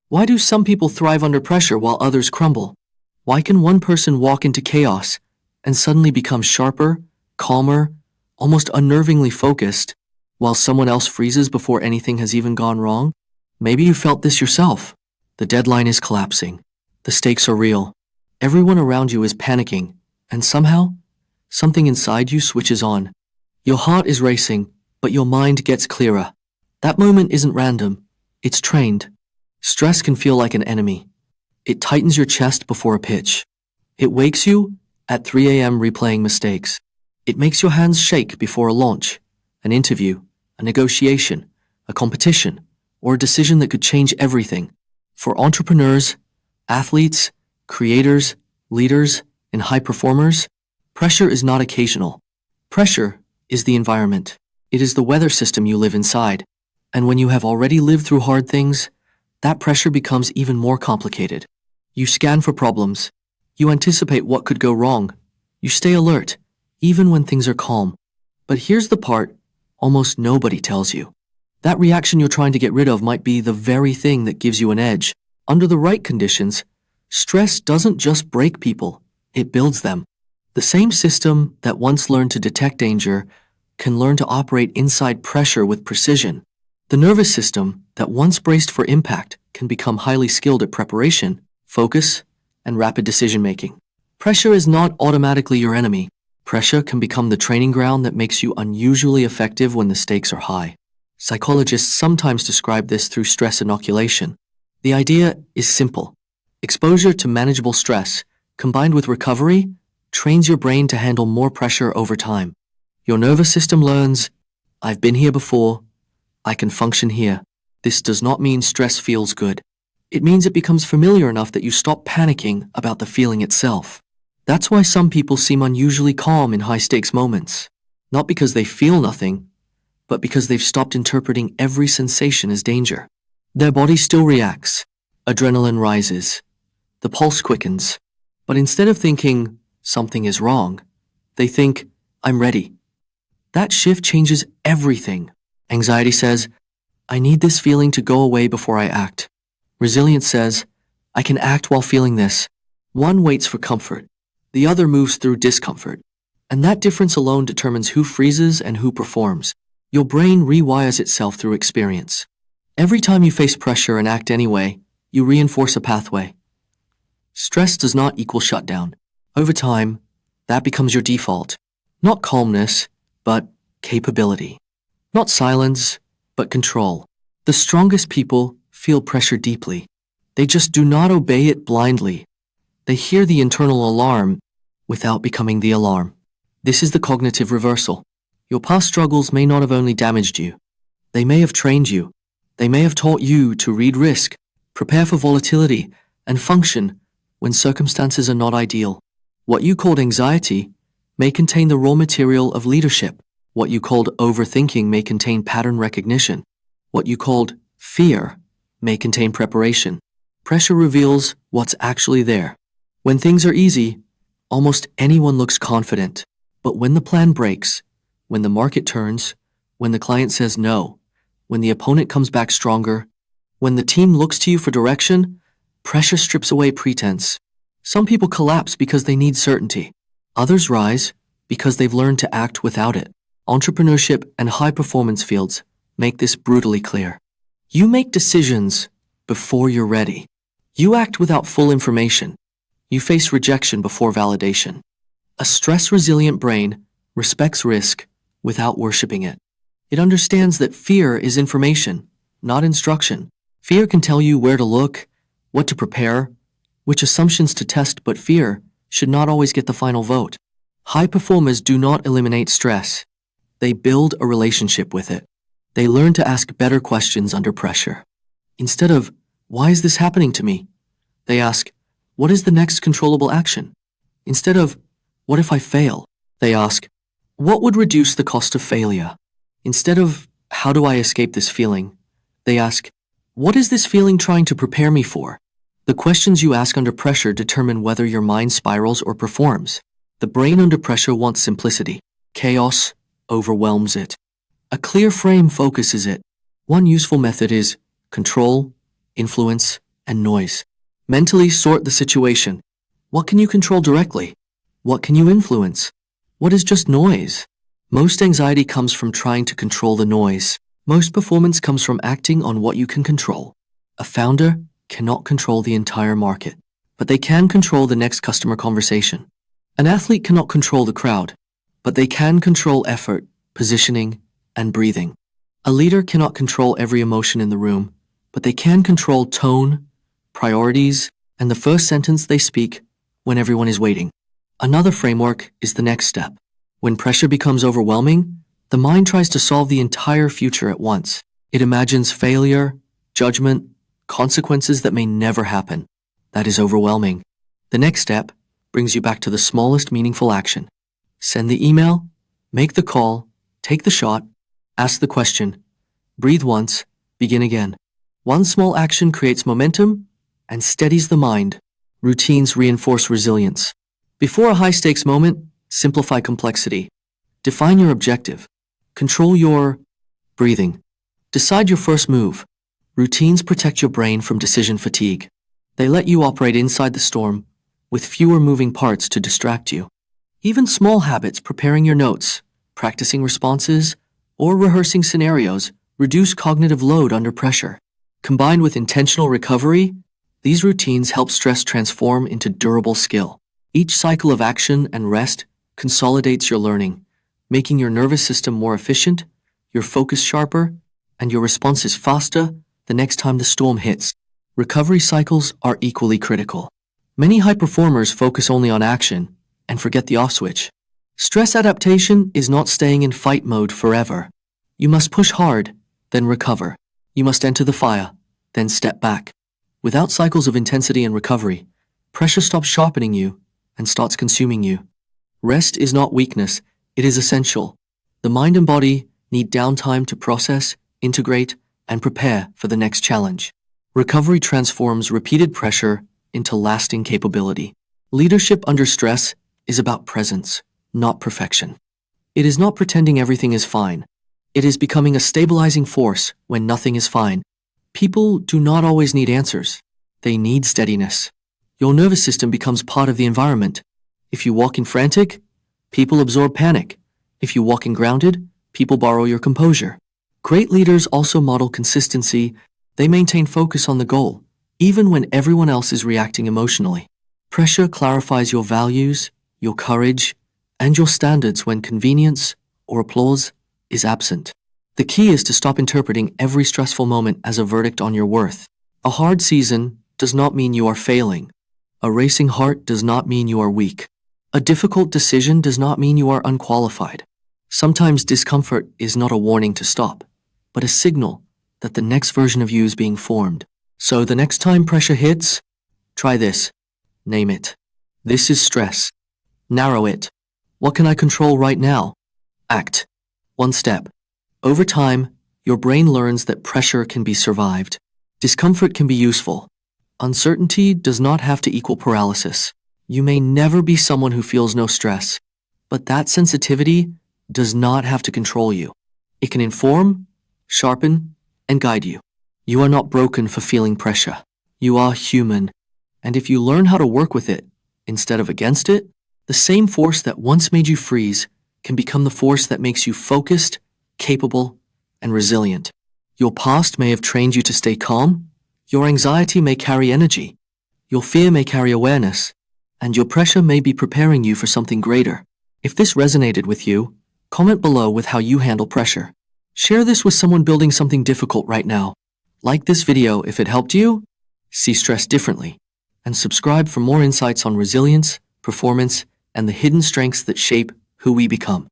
Why do some people thrive under pressure while others crumble? Why can one person walk into chaos and suddenly become sharper, calmer, almost unnervingly focused, while someone else freezes before anything has even gone wrong? Maybe you felt this yourself. The deadline is collapsing. The stakes are real. Everyone around you is panicking, and somehow, something inside you switches on. Your heart is racing, but your mind gets clearer. That moment isn't random. It's trained. Stress can feel like an enemy. It tightens your chest before a pitch. It wakes you at 3 a.m. replaying mistakes. It makes your hands shake before a launch, an interview, a negotiation, a competition, or a decision that could change everything. For entrepreneurs, athletes, creators, leaders, and high performers, pressure is not occasional. Pressure is the environment. It is the weather system you live inside. And when you have already lived through hard things, that pressure becomes even more complicated. You scan for problems. You anticipate what could go wrong. You stay alert, even when things are calm. But here's the part almost nobody tells you. That reaction you're trying to get rid of might be the very thing that gives you an edge. Under the right conditions, stress doesn't just break people, it builds them. The same system that once learned to detect danger can learn to operate inside pressure with precision. The nervous system that once braced for impact can become highly skilled at preparation, focus, and rapid decision-making. Pressure is not automatically your enemy. Pressure can become the training ground that makes you unusually effective when the stakes are high. Psychologists sometimes describe this through stress inoculation. The idea is simple. Exposure to manageable stress, combined with recovery, trains your brain to handle more pressure over time. Your nervous system learns, I've been here before, I can function here. This does not mean stress feels good. It means it becomes familiar enough that you stop panicking about the feeling itself. That's why some people seem unusually calm in high-stakes moments. Not because they feel nothing, but because they've stopped interpreting every sensation as danger. Their body still reacts. Adrenaline rises. The pulse quickens. But instead of thinking, something is wrong, they think, I'm ready. That shift changes everything. Anxiety says, I need this feeling to go away before I act. Resilience says, I can act while feeling this. One waits for comfort. The other moves through discomfort. And that difference alone determines who freezes and who performs. Your brain rewires itself through experience. Every time you face pressure and act anyway, you reinforce a pathway. Stress does not equal shutdown. Over time, that becomes your default. Not calmness, but capability. Not silence, but control. The strongest people feel pressure deeply. They just do not obey it blindly. They hear the internal alarm without becoming the alarm. This is the cognitive reversal. Your past struggles may not have only damaged you. They may have trained you. They may have taught you to read risk, prepare for volatility, and function when circumstances are not ideal. What you called anxiety may contain the raw material of leadership. What you called overthinking may contain pattern recognition. What you called fear may contain preparation. Pressure reveals what's actually there. When things are easy, almost anyone looks confident. But when the plan breaks, when the market turns, when the client says no, when the opponent comes back stronger, when the team looks to you for direction, pressure strips away pretense. Some people collapse because they need certainty. Others rise because they've learned to act without it. Entrepreneurship and high-performance fields make this brutally clear. You make decisions before you're ready. You act without full information. You face rejection before validation. A stress-resilient brain respects risk without worshiping it. It understands that fear is information, not instruction. Fear can tell you where to look, what to prepare, which assumptions to test, but fear should not always get the final vote. High performers do not eliminate stress. They build a relationship with it. They learn to ask better questions under pressure. Instead of, why is this happening to me? They ask, what is the next controllable action? Instead of, what if I fail? They ask, what would reduce the cost of failure? Instead of, how do I escape this feeling? They ask, what is this feeling trying to prepare me for? The questions you ask under pressure determine whether your mind spirals or performs. The brain under pressure wants simplicity. Chaos overwhelms it. A clear frame focuses it. One useful method is control, influence, and noise. Mentally sort the situation. What can you control directly? What can you influence? What is just noise? Most anxiety comes from trying to control the noise. Most performance comes from acting on what you can control. A founder cannot control the entire market, but they can control the next customer conversation. An athlete cannot control the crowd, but they can control effort, positioning, and breathing. A leader cannot control every emotion in the room, but they can control tone, priorities, and the first sentence they speak when everyone is waiting. Another framework is the next step. When pressure becomes overwhelming, the mind tries to solve the entire future at once. It imagines failure, judgment, consequences that may never happen. That is overwhelming. The next step brings you back to the smallest meaningful action. Send the email, make the call, take the shot, ask the question, breathe once, begin again. One small action creates momentum and steadies the mind. Routines reinforce resilience. Before a high-stakes moment, simplify complexity. Define your objective. Control your breathing. Decide your first move. Routines protect your brain from decision fatigue. They let you operate inside the storm with fewer moving parts to distract you. Even small habits, preparing your notes, practicing responses, or rehearsing scenarios, reduce cognitive load under pressure. Combined with intentional recovery, these routines help stress transform into durable skill. Each cycle of action and rest consolidates your learning, making your nervous system more efficient, your focus sharper, and your responses faster the next time the storm hits. Recovery cycles are equally critical. Many high performers focus only on action and forget the off switch. Stress adaptation is not staying in fight mode forever. You must push hard, then recover. You must enter the fire, then step back. Without cycles of intensity and recovery, pressure stops sharpening you and starts consuming you. Rest is not weakness, it is essential. The mind and body need downtime to process, integrate, and prepare for the next challenge. Recovery transforms repeated pressure into lasting capability. Leadership under stress is about presence, not perfection. It is not pretending everything is fine. It is becoming a stabilizing force when nothing is fine. People do not always need answers. They need steadiness. Your nervous system becomes part of the environment. If you walk in frantic, people absorb panic. If you walk in grounded, people borrow your composure. Great leaders also model consistency. They maintain focus on the goal, even when everyone else is reacting emotionally. Pressure clarifies your values, your courage, and your standards when convenience or applause is absent. The key is to stop interpreting every stressful moment as a verdict on your worth. A hard season does not mean you are failing. A racing heart does not mean you are weak. A difficult decision does not mean you are unqualified. Sometimes discomfort is not a warning to stop, but a signal that the next version of you is being formed. So the next time pressure hits, try this. Name it. This is stress. Narrow it. What can I control right now? Act. One step. Over time, your brain learns that pressure can be survived. Discomfort can be useful. Uncertainty does not have to equal paralysis. You may never be someone who feels no stress, but that sensitivity does not have to control you. It can inform, sharpen, and guide you. You are not broken for feeling pressure. You are human. And if you learn how to work with it instead of against it, the same force that once made you freeze can become the force that makes you focused, capable, and resilient. Your past may have trained you to stay calm. Your anxiety may carry energy. Your fear may carry awareness. And your pressure may be preparing you for something greater. If this resonated with you, comment below with how you handle pressure. Share this with someone building something difficult right now. Like this video if it helped you. See stress differently. And subscribe for more insights on resilience, performance, and the hidden strengths that shape who we become.